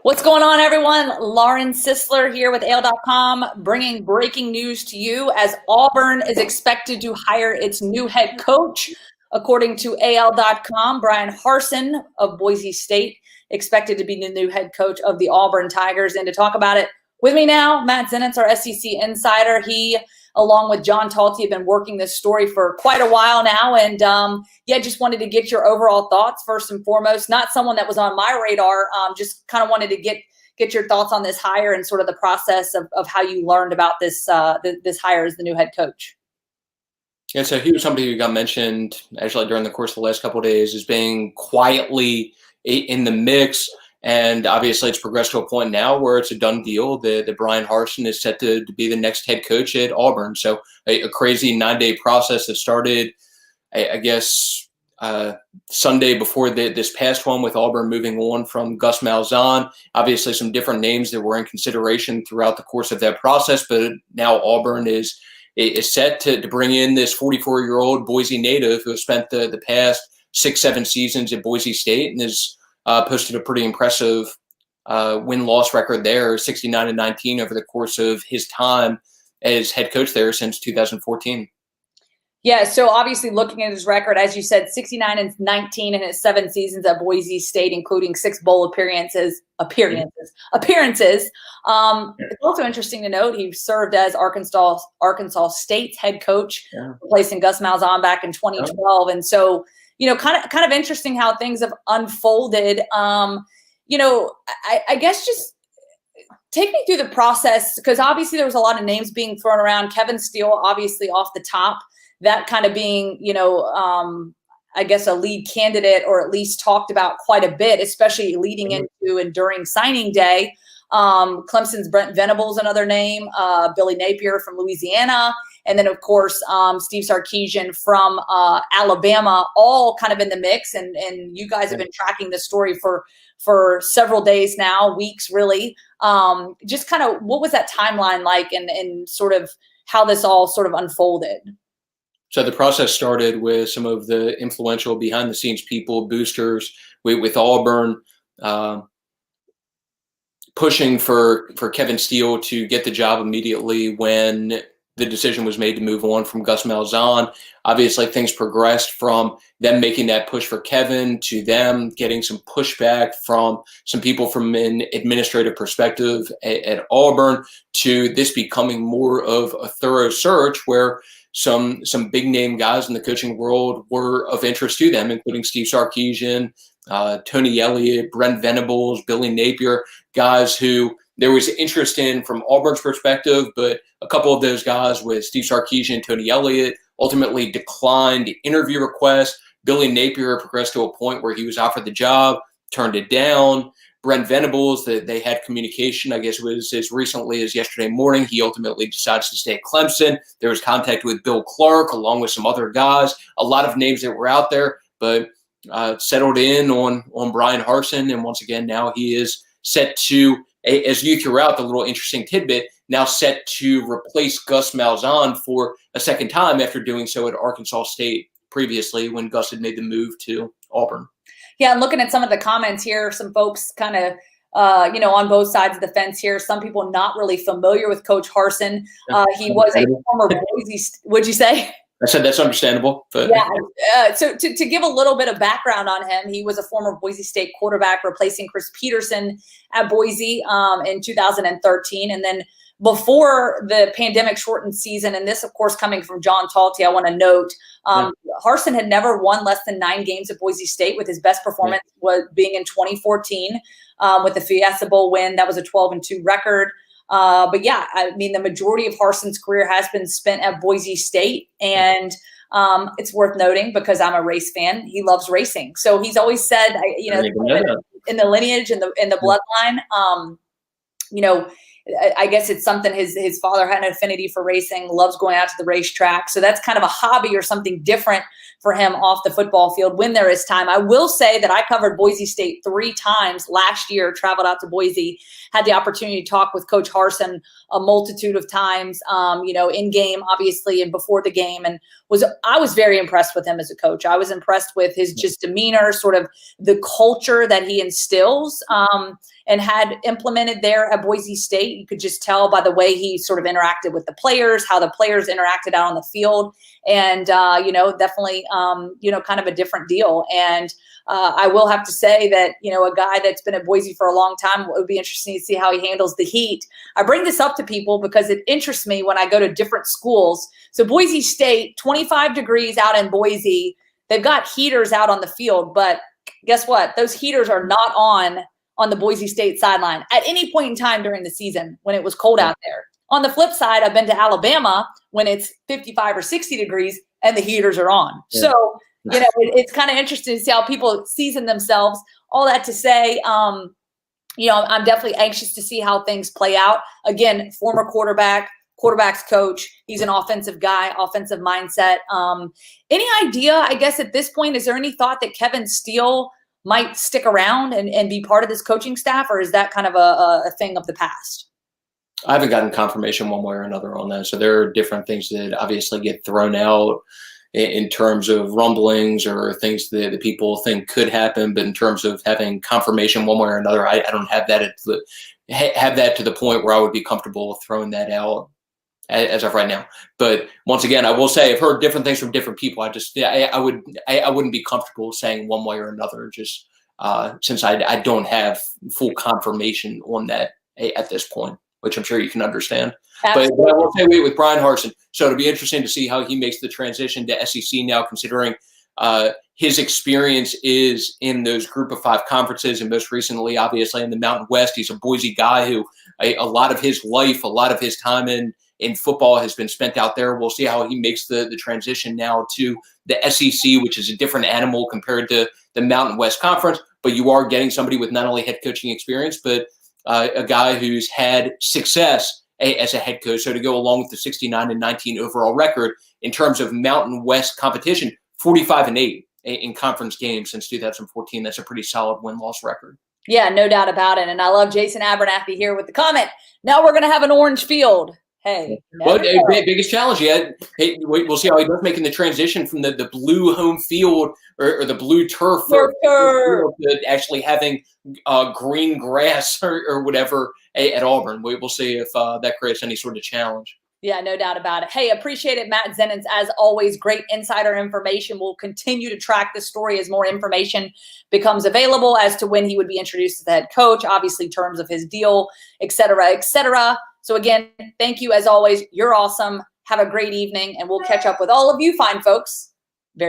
What's going on, everyone? Lauren Sisler here with AL.com, bringing breaking news to you as Auburn is expected to hire its new head coach. According to AL.com, Bryan Harsin of Boise State expected to be the new head coach of the Auburn Tigers. And to talk about it with me now, Matt Zenitz, our SEC insider. He, along with John Talty, have been working this story for quite a while now. And just wanted to get your overall thoughts first and foremost. Not someone that was on my radar, just kind of wanted to get your thoughts on this hire and sort of the process of how you learned about this this hire as the new head coach. Yeah, so he was somebody who got mentioned actually during the course of the last couple of days as being quietly in the mix. And obviously it's progressed to a point now where it's a done deal that Bryan Harsin is set to be the next head coach at Auburn. So a crazy 9-day process that started, I guess, Sunday before this past one, with Auburn moving on from Gus Malzahn. Obviously some different names that were in consideration throughout the course of that process, but now Auburn is set to bring in this 44-year-old Boise native who has spent the past 6-7 seasons at Boise State and is posted a pretty impressive win-loss record there, 69-19 over the course of his time as head coach there since 2014. Yeah, so obviously looking at his record, as you said, 69-19 in his 7 seasons at Boise State, including 6 bowl appearances. It's also interesting to note he served as Arkansas State's head coach, replacing Gus Malzahn back in 2012, and so kind of interesting how things have unfolded. I guess just take me through the process, because obviously there was a lot of names being thrown around. Kevin Steele, obviously off the top, that kind of being, I guess a lead candidate, or at least talked about quite a bit, especially leading into and during signing day. Clemson's Brent Venables, another name, Billy Napier from Louisiana, and then of course Steve Sarkisian from Alabama, all kind of in the mix. And you guys have been tracking this story for several days now, weeks really. Just kind of what was that timeline like, and sort of how this all sort of unfolded? So the process started with some of the influential behind-the-scenes people, boosters with Auburn, pushing for Kevin Steele to get the job immediately when the decision was made to move on from Gus Malzahn. Obviously, things progressed from them making that push for Kevin to them getting some pushback from some people from an administrative perspective at Auburn, to this becoming more of a thorough search where some big name guys in the coaching world were of interest to them, including Steve Sarkisian, Tony Elliott, Brent Venables, Billy Napier, guys who there was interest in from Auburn's perspective, but a couple of those guys with Steve Sarkisian, Tony Elliott, ultimately declined interview requests. Billy Napier progressed to a point where he was offered the job, turned it down. Brent Venables, that they had communication, I guess it was as recently as yesterday morning. He ultimately decides to stay at Clemson. There was contact with Bill Clark along with some other guys, a lot of names that were out there, but settled in on Bryan Harsin. And once again, now he is set to, as you threw out the little interesting tidbit, now set to replace Gus Malzahn for a second time after doing so at Arkansas State previously when Gus had made the move to Auburn. Yeah, and looking at some of the comments here, some folks kind of, on both sides of the fence here. Some people not really familiar with Coach Harsin. He was a former Boise. What'd you say? I said that's understandable. But yeah. So to give a little bit of background on him, he was a former Boise State quarterback, replacing Chris Petersen at Boise in 2013, and then before the pandemic shortened season, and this, of course, coming from John Talty, I want to note, Harsin had never won less than 9 games at Boise State, with his best performance was being in 2014 with the Fiesta Bowl win. That was a 12-2 record. But yeah, I mean, the majority of Harsin's career has been spent at Boise State, and it's worth noting, because I'm a race fan, he loves racing. So he's always said, in the lineage and the bloodline, I guess it's something his father had an affinity for racing, loves going out to the racetrack. So that's kind of a hobby or something different for him off the football field when there is time. I will say that I covered Boise State 3 times last year, traveled out to Boise, had the opportunity to talk with Coach Harsin a multitude of times, in game, obviously, and before the game. And I was very impressed with him as a coach. I was impressed with his just demeanor, sort of the culture that he instills and had implemented there at Boise State. You could just tell by the way he sort of interacted with the players, how the players interacted out on the field. And, definitely, kind of a different deal. And I will have to say that, a guy that's been at Boise for a long time, it would be interesting to see how he handles the heat. I bring this up to people because it interests me when I go to different schools. So Boise State, 25 degrees out in Boise. They've got heaters out on the field, but guess what? Those heaters are not on the Boise State sideline at any point in time during the season when it was cold out there. On the flip side, I've been to Alabama when it's 55 or 60 degrees and the heaters are on. Yeah. So, it's kind of interesting to see how people season themselves. All that to say, I'm definitely anxious to see how things play out. Again, former quarterback's coach. He's an offensive guy, offensive mindset. Any idea, I guess, at this point, is there any thought that Kevin Steele might stick around and be part of this coaching staff, or is that kind of a thing of the past? I haven't gotten confirmation one way or another on that. So there are different things that obviously get thrown out in terms of rumblings or things that the people think could happen. But in terms of having confirmation one way or another, I don't have that to the point where I would be comfortable throwing that out as of right now. But once again, I will say I've heard different things from different people. I wouldn't be comfortable saying one way or another, just since I don't have full confirmation on that at this point, which I'm sure you can understand. But I will say with Bryan Harsin, so it'll be interesting to see how he makes the transition to SEC now, considering his experience is in those Group of 5 conferences, and most recently, obviously, in the Mountain West. He's a Boise guy who a lot of his life, a lot of his time in football has been spent out there. We'll see how he makes the transition now to the SEC, which is a different animal compared to the Mountain West Conference. But you are getting somebody with not only head coaching experience, but a guy who's had success as a head coach. So to go along with the 69-19 overall record in terms of Mountain West competition, 45-8 in conference games since 2014. That's a pretty solid win-loss record. Yeah, no doubt about it. And I love Jason Abernathy here with the comment. Now we're going to have an orange field. Hey, well, biggest challenge yet. Hey, we'll see how he does making the transition from the blue home field or the blue turf to actually having green grass or whatever at Auburn. We'll see if that creates any sort of challenge. Yeah, no doubt about it. Hey, appreciate it, Matt Zenitz. As always, great insider information. We'll continue to track the story as more information becomes available as to when he would be introduced as the head coach, obviously terms of his deal, et cetera, et cetera. So again, thank you as always. You're awesome. Have a great evening, and we'll catch up with all of you fine folks